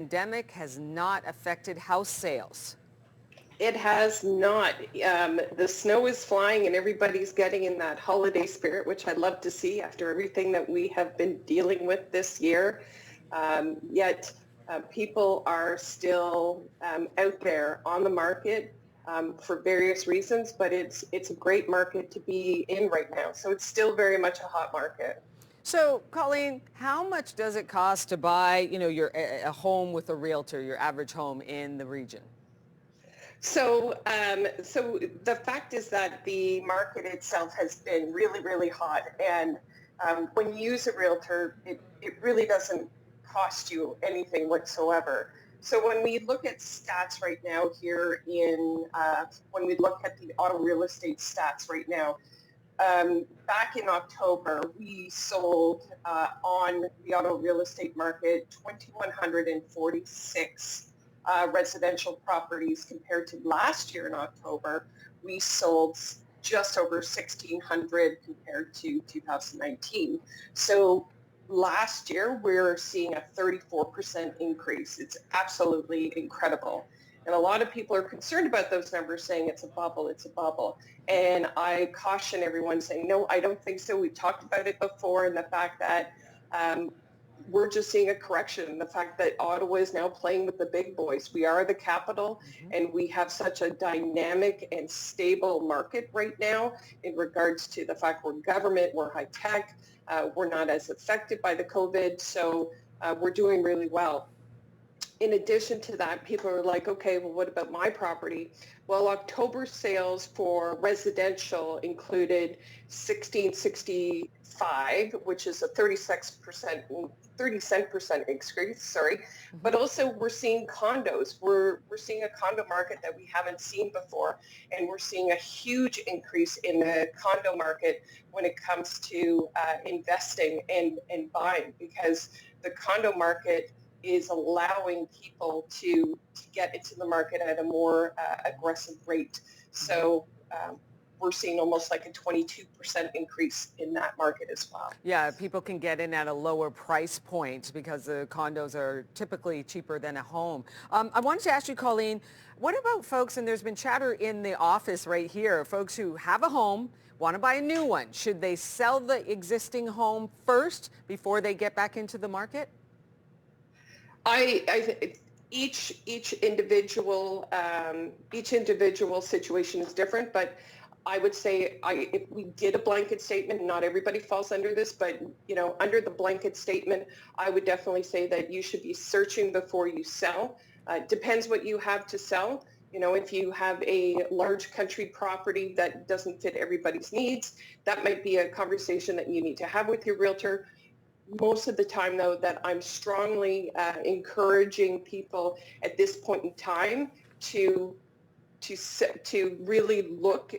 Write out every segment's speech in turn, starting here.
Pandemic has not affected house sales. It has not. The snow is flying and everybody's getting in that holiday spirit, which I love to see after everything that we have been dealing with this year. Yet people are still out there on the market for various reasons, but it's a great market to be in right now. So it's still very much a hot market. So, Colleen, how much does it cost to buy, a home with a realtor, your average home in the region? So the fact is that the market itself has been really, really hot. And when you use a realtor, it really doesn't cost you anything whatsoever. So when we look at stats right now here when we look at the auto real estate stats right now, back in October, we sold on the auto real estate market 2,146 residential properties compared to last year in October. We sold just over 1,600 compared to 2019. So last year, we're seeing a 34% increase. It's absolutely incredible. And a lot of people are concerned about those numbers, saying it's a bubble, it's a bubble. And I caution everyone saying, no, I don't think so. We've talked about it before, and the fact that we're just seeing a correction. The fact that Ottawa is now playing with the big boys. We are the capital, and we have such a dynamic and stable market right now in regards to the fact we're government, we're high tech, we're not as affected by the COVID, so we're doing really well. In addition to that, people are like, okay, well, what about my property? Well, October sales for residential included 1665, which is a 36% increase, But also we're seeing condos. We're seeing a condo market that we haven't seen before. And we're seeing a huge increase in the condo market when it comes to investing and buying, because the condo market is allowing people to get into the market at a more aggressive rate. So we're seeing almost like a 22% increase in that market as well. Yeah, people can get in at a lower price point because the condos are typically cheaper than a home. I wanted to ask you, Colleen, what about folks, and there's been chatter in the office right here, folks who have a home, want to buy a new one. Should they sell the existing home first before they get back into the market? Each individual situation is different, but I would say if we did a blanket statement, not everybody falls under this, but under the blanket statement, I would definitely say that you should be searching before you sell. Depends what you have to sell. If you have a large country property that doesn't fit everybody's needs, that might be a conversation that you need to have with your realtor. Most of the time, though, that I'm strongly encouraging people at this point in time to really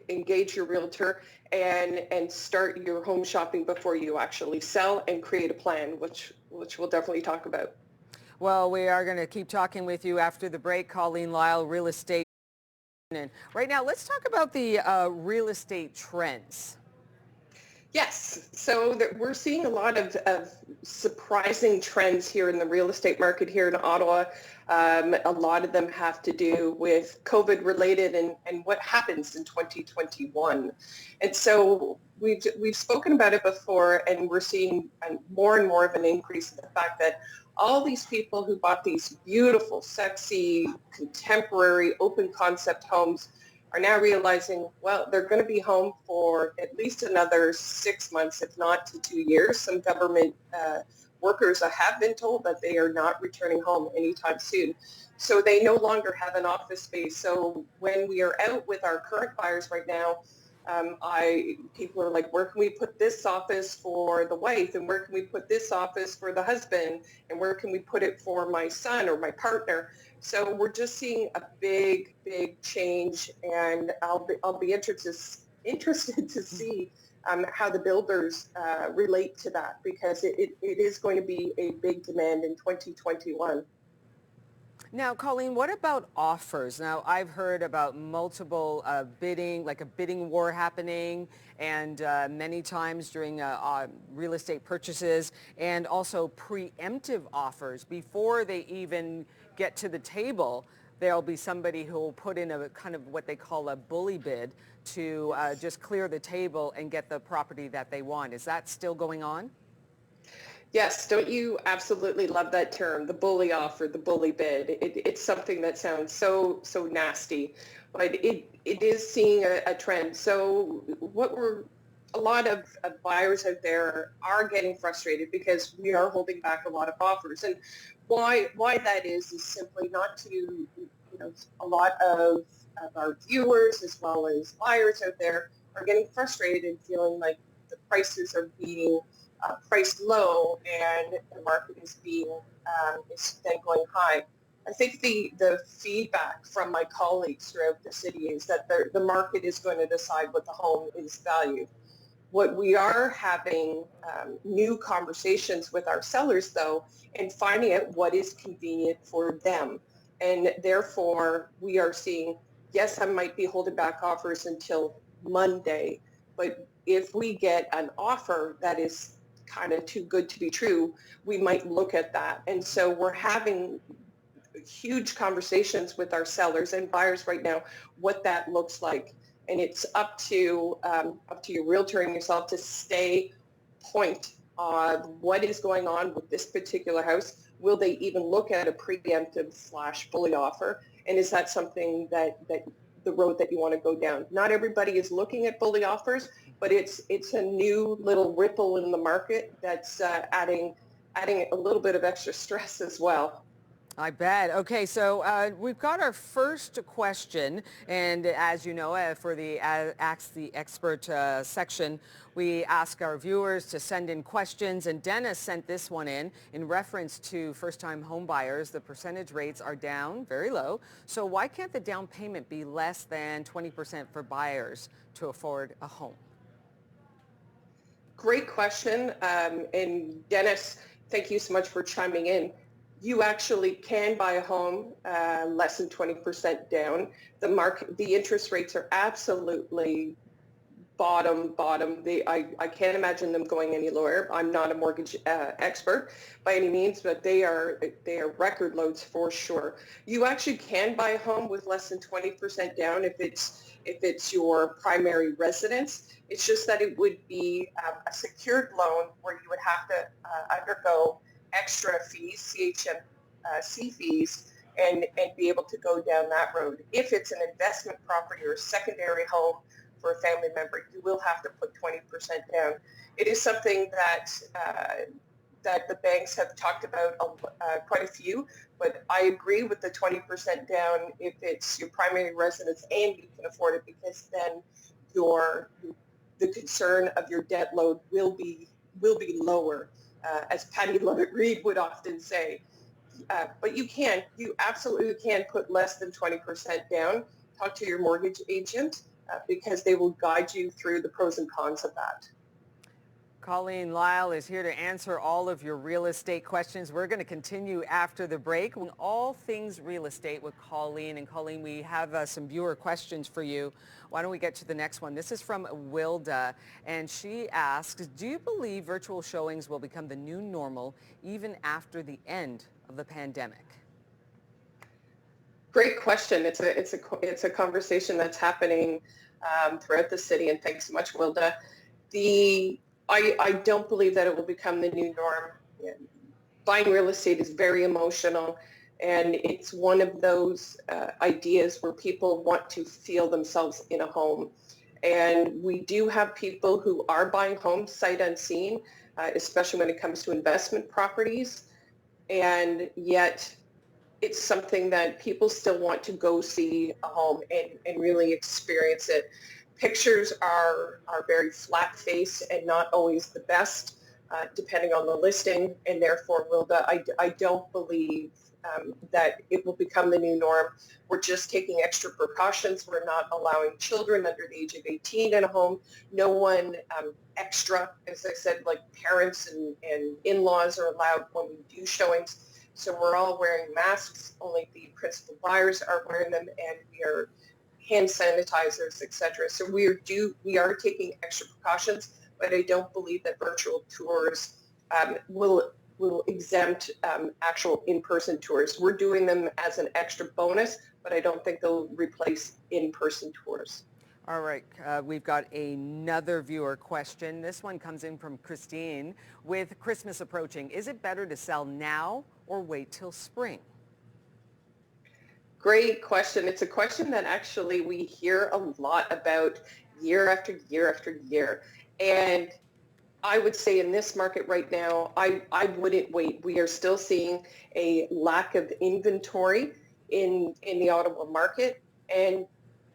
engage your realtor and start your home shopping before you actually sell, and create a plan, which we'll definitely talk about. Well, we are going to keep talking with you after the break. Colleen Lyle, real estate. And right now, let's talk about the real estate trends. Yes, so we're seeing a lot of surprising trends here in the real estate market here in Ottawa. A lot of them have to do with COVID related and what happens in 2021. And so we've spoken about it before, and we're seeing more and more of an increase in the fact that all these people who bought these beautiful, sexy, contemporary, open concept homes are now realizing, well, they're going to be home for at least another 6 months, if not to 2 years. Some government workers have been told that they are not returning home anytime soon. So they no longer have an office space. So when we are out with our current buyers right now, people are like, where can we put this office for the wife, and where can we put this office for the husband, and where can we put it for my son or my partner? So we're just seeing a big change, and I'll be interested to see how the builders relate to that, because it is going to be a big demand in 2021. Now, Colleen, what about offers? Now, I've heard about multiple bidding, like a bidding war happening, and many times during real estate purchases, and also preemptive offers before they even get to the table. There'll be somebody who will put in a kind of what they call a bully bid to just clear the table and get the property that they want. Is that still going on? Yes, don't you absolutely love that term, the bully offer, the bully bid? It's something that sounds so nasty, but it is seeing a trend. So a lot of buyers out there are getting frustrated because we are holding back a lot of offers. And why that is simply not to, a lot of our viewers as well as buyers out there are getting frustrated and feeling like the prices are being priced low and the market is then going high. I think the feedback from my colleagues throughout the city is that the market is going to decide what the home is valued. What we are having new conversations with our sellers, though, and finding out what is convenient for them. And therefore, we are seeing, yes, I might be holding back offers until Monday, but if we get an offer that is kind of too good to be true, we might look at that. And so we're having huge conversations with our sellers and buyers right now, what that looks like. And it's up to your realtor and yourself to stay point on what is going on with this particular house. Will they even look at a preemptive / bully offer? And is that something that the road that you want to go down? Not everybody is looking at bully offers, but it's a new little ripple in the market that's adding a little bit of extra stress as well. I bet. Okay, so we've got our first question, and as you know, for the Ask the Expert section, we ask our viewers to send in questions, and Dennis sent this one in reference to first-time home buyers. The percentage rates are down, very low, so why can't the down payment be less than 20% for buyers to afford a home? Great question, and Dennis, thank you so much for chiming in. You actually can buy a home less than 20% down. The interest rates are absolutely bottom. I can't imagine them going any lower. I'm not a mortgage expert by any means, but they are record lows for sure. You actually can buy a home with less than 20% down if it's your primary residence. It's just that it would be a secured loan where you would have to undergo extra fees, CHMC fees, and be able to go down that road. If it's an investment property or a secondary home for a family member, you will have to put 20% down. It is something that the banks have talked about quite a few, but I agree with the 20% down if it's your primary residence and you can afford it, because then the concern of your debt load will be lower. As Patty Lovett-Reed would often say. But you absolutely can put less than 20% down. Talk to your mortgage agent because they will guide you through the pros and cons of that. Colleen Lyle is here to answer all of your real estate questions. We're going to continue after the break. All things real estate with Colleen. And Colleen, we have some viewer questions for you. Why don't we get to the next one? This is from Wilda, and she asks, do you believe virtual showings will become the new normal even after the end of the pandemic? Great question. It's a conversation that's happening throughout the city, and thanks so much, Wilda. I don't believe that it will become the new norm. Buying real estate is very emotional, and it's one of those ideas where people want to feel themselves in a home. And we do have people who are buying homes sight unseen, especially when it comes to investment properties. And yet it's something that people still want to go see a home and really experience it. Pictures are very flat-faced and not always the best, depending on the listing, and therefore, Wilda, I don't believe that it will become the new norm. We're just taking extra precautions. We're not allowing children under the age of 18 in a home. No one extra, as I said, like parents and in-laws are allowed when we do showings. So we're all wearing masks. Only the principal buyers are wearing them, and we are hand sanitizers, etc. So we are taking extra precautions, but I don't believe that virtual tours will exempt actual in-person tours. We're doing them as an extra bonus, but I don't think they'll replace in-person tours. All right, we've got another viewer question. This one comes in from Christine. With Christmas approaching, is it better to sell now or wait till spring? Great question. It's a question that actually we hear a lot about year after year after year. And I would say in this market right now, I wouldn't wait. We are still seeing a lack of inventory in the Ottawa market. And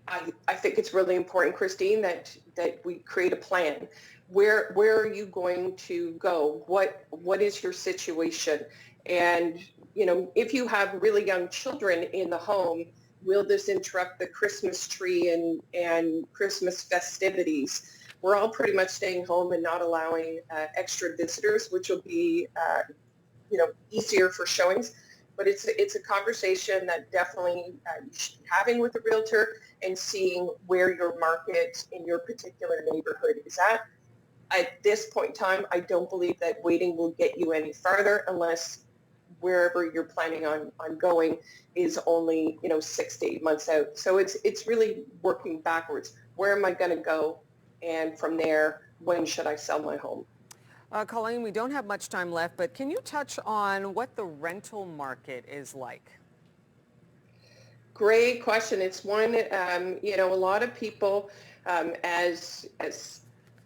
I think it's really important, Christine, that we create a plan. Where are you going to go? What is your situation? And, if you have really young children in the home, will this interrupt the Christmas tree and Christmas festivities? We're all pretty much staying home and not allowing extra visitors, which will be, easier for showings. But it's a conversation that definitely you should be having with a realtor and seeing where your market in your particular neighborhood is at. At this point in time, I don't believe that waiting will get you any farther unless wherever you're planning on going is only 6 to 8 months out. So it's really working backwards. Where am I going to go? And from there, when should I sell my home? Colleen, we don't have much time left, but can you touch on what the rental market is like? Great question. It's one, a lot of people, as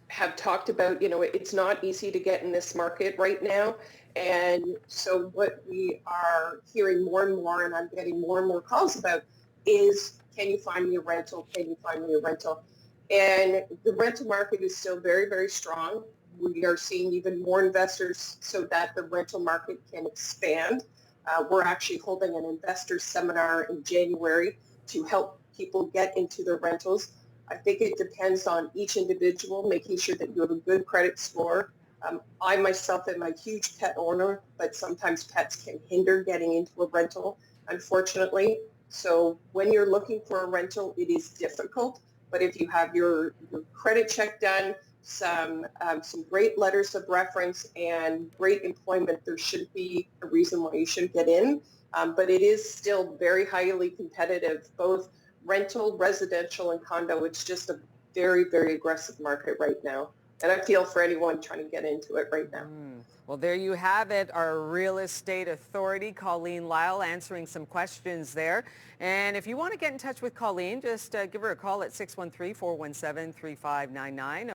have talked about, it's not easy to get in this market right now. And so what we are hearing more and more, and I'm getting more and more calls about, is can you find me a rental? Can you find me a rental? And the rental market is still very, very strong. We are seeing even more investors so that the rental market can expand. We're actually holding an investor seminar in January to help people get into their rentals. I think it depends on each individual, making sure that you have a good credit score. I myself am a huge pet owner, but sometimes pets can hinder getting into a rental, unfortunately. So when you're looking for a rental, it is difficult. But if you have your credit check done, some great letters of reference and great employment, there shouldn't be a reason why you shouldn't get in. But it is still very highly competitive, both rental, residential, and condo. It's just a very, very aggressive market right now. And I feel for anyone trying to get into it right now. Well, there you have it, our real estate authority, Colleen Lyle, answering some questions there. And if you want to get in touch with Colleen, just give her a call at 613-417-3599.